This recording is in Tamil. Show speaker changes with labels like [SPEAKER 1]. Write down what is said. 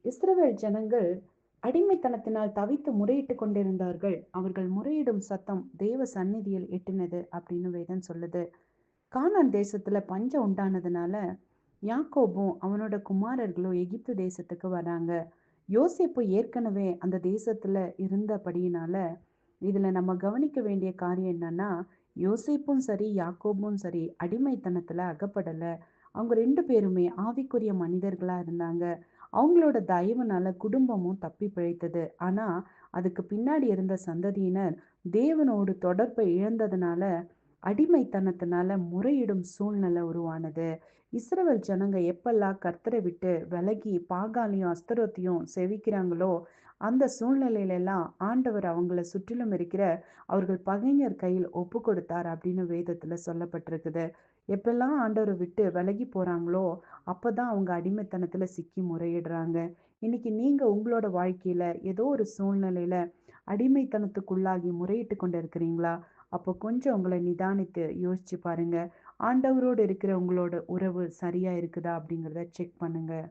[SPEAKER 1] இஸ்ரவேல் ஜனங்கள் அடிமைத்தனத்தினால் தவித்து முறையிட்டுக் கொண்டிருந்தார்கள். அவர்கள் முறையிடும் சத்தம் தேவ சந்நிதியில் எட்டினது அப்படின்னு வேதம் சொல்லுது. கானான் தேசத்துல பஞ்சம் உண்டானதுனால யாக்கோபும் அவனோட குமாரர்களும் எகிப்து தேசத்துக்கு வராங்க. யோசேப்பு ஏற்கனவே அந்த தேசத்துல இருந்தபடியினால இதுல நம்ம கவனிக்க வேண்டிய காரியம் என்னன்னா, யோசேப்பும் சரி யாக்கோபும் சரி அடிமைத்தனத்துல அகப்படல. அவங்க ரெண்டு பேருமே ஆவிக்குரிய மனிதர்களா இருந்தாங்க. அவங்களோட தயவுனால குடும்பமும் தப்பி பிழைத்தது. ஆனா அதுக்கு பின்னாடி இருந்த சந்ததியினர் தேவனோடு தொடர்பை இழந்ததுனால அடிமைத்தனத்தினால முறையிடும் சூழ்நிலை உருவானது. இஸ்ரவேல் ஜனங்க எப்பெல்லாம் கர்த்தரை விட்டு விலகி பாகாலையும் அஸ்தரோத்தையும் செவிக்கிறாங்களோ, அந்த சூழ்நிலையில எல்லாம் ஆண்டவர் அவங்கள சுற்றிலும் இருக்கிற அவர்கள் பகைஞர் கையில் ஒப்பு கொடுத்தார் அப்படின்னு வேதத்துல சொல்லப்பட்டிருக்குது. எப்பெல்லாம் ஆண்டவரை விட்டு விலகி போறாங்களோ, அப்பதான் அவங்க அடிமைத்தனத்துல சிக்கி முறையிடுறாங்க. இன்னைக்கு நீங்க உங்களோட வாழ்க்கையில ஏதோ ஒரு சூழ்நிலையில அடிமைத்தனத்துக்குள்ளாகி முறையிட்டு கொண்டு இருக்கிறீங்களா? அப்போ கொஞ்சம் உங்களை நிதானித்து யோசிச்சு பாருங்க. ஆண்டவரோடு இருக்கிற உங்களோட உறவு சரியா இருக்குதா அப்படிங்கிறத செக் பண்ணுங்க.